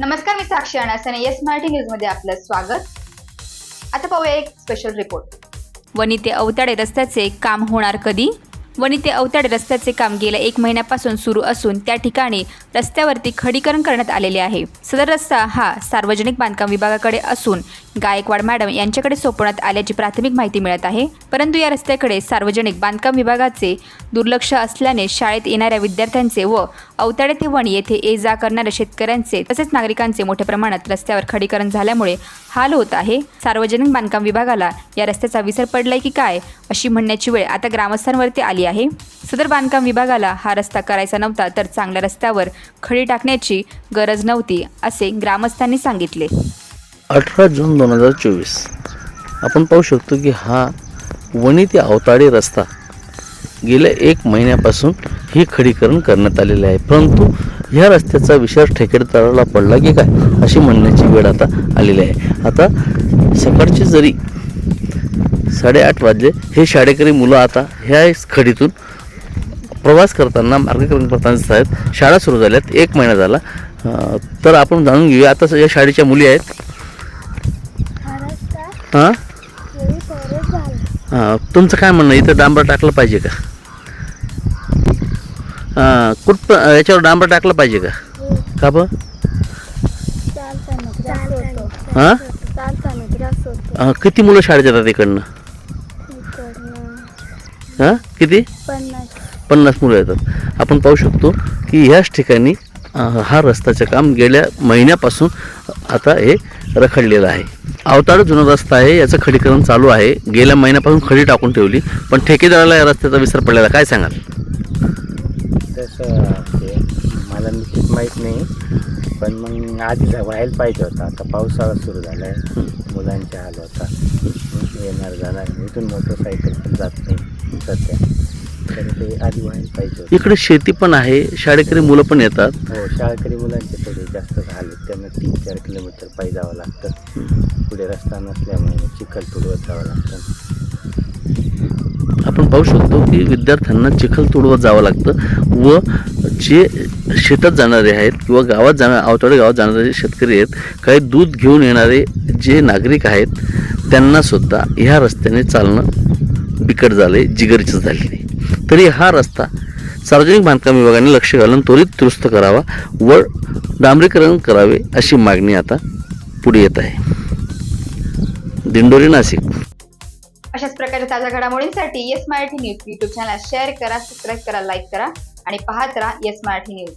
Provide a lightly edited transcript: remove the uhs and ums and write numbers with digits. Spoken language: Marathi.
नमस्कार, मी साक्षी अनासने. येस मराठी न्यूज मध्ये आपलं स्वागत. आता पाहूया एक स्पेशल रिपोर्ट. वणी ते अवताडे रस्त्याचे काम होणार कधी? वणी ते अवताडे रस्त्याचे काम गेल्या 1 महिन्यापासून सुरू असून त्या ठिकाणी रस्त्यावरती खडीकरण करण्यात आलेले आहे. सदर रस्ता हा सार्वजनिक बांधकाम विभागाकडे असून गायकवाड मॅडम यांच्याकडे सोपवण्यात आल्याची प्राथमिक माहिती मिळत आहे. परंतु या रस्त्याकडे सार्वजनिक बांधकाम विभागाचे दुर्लक्ष असल्याने शाळेत येणाऱ्या विद्यार्थ्यांचे व अवताडे ते वणी येथे ये जा करणाऱ्या शेतकऱ्यांचे तसेच नागरिकांचे मोठ्या प्रमाणात रस्त्यावर खडीकरण झाल्यामुळे हाल होत आहे. सार्वजनिक बांधकाम विभागाला या रस्त्याचा विसर पडलाय की काय अशी म्हणण्याची वेळ आता ग्रामस्थांवरती आली आहे. सदर बांधकाम विभागाला हा रस्ता करायचा नव्हता तर चांगल्या रस्त्यावर खडी टाकण्याची गरज नव्हती असे ग्रामस्थांनी सांगितले. 18 जून 2024 आपण पाहू शकतो की हा वणी ते अवताडे रस्ता गेल्या 1 महिन्यापासून हे खडीकरण करण्यात आलेले आहे. परंतु ह्या रस्त्याचा विसर ठेकेदाराला पडला की काय अशी म्हणण्याची वेळ आता आलेली आहे. आता सकाळचे जरी 8:30 वाजले, हे शाळेकरी मुलं आता ह्या खडीतून प्रवास करताना मार्गक्रमण करताना दिसत आहेत. शाळा सुरू झाल्यात 1 महिना झाला. तर आपण जाणून घेऊया आता या शाळेच्या मुली आहेत. तुमचं काय म्हणणं, इथं डांबर टाकलं पाहिजे का? याच्यावर डांबर टाकलं पाहिजे का? का बरं? किती मुलं शाळेत येतात इकडनं? किती? 50 मुलं येतात. आपण पाहू शकतो की ह्याच ठिकाणी हा रस्त्याचं काम गेल्या महिन्यापासून आता हे रखडलेलं आहे. अवताडे जुना रस्ता आहे, याचं खडीकरण चालू आहे. गेल्या महिन्यापासून खडी टाकून ठेवली, पण ठेकेदाराला या रस्त्याचा विसर पडलेला. काय सांगाल? तसं ते मला निश्चित माहीत नाही, पण मग आधी व्हायला पाहिजे होता. आता पावसाळा सुरू झाला आहे, मुलांचे हाल होता, येणार जाणार. इथून मोटरसायकल पण जात नाही सध्या, तर ते आधी व्हायला पाहिजे होतं. इकडे शेती पण आहे, शाळेकरी मुलं पण येतात. हो, शाळकरी मुलांचे थोडे जास्त हाल आहेत. त्यांना 3-4 किलोमीटर पायी जावं लागतं. पुढे रस्ता नसल्यामुळे चिखल तुडवत जावं लागतं. आपण पाहू शकतो की विद्यार्थ्यांना चिखल तुडवत जावं लागतं व जे शेतात जाणारे आहेत किंवा गावात अवताडे गावात जाणारे शेतकरी आहेत, काही दूध घेऊन येणारे जे नागरिक आहेत, त्यांनासुद्धा ह्या रस्त्याने चालणं बिकट झालं आहे, जिगरीचं झालेलं आहे. तरी हा रस्ता सार्वजनिक बांधकाम विभागाने लक्ष घालून त्वरित दुरुस्त करावा व डांबरीकरण करावे अशी मागणी आता पुढे येत आहे. दिंडोरी, नाशिक. अशाच प्रकारच्या ताज्या घडामोडींसाठी yes Marathi news YouTube channel share करा, सबस्क्राईब करा, लाईक करा आणि पाहत राहा येस मराठी न्यूज.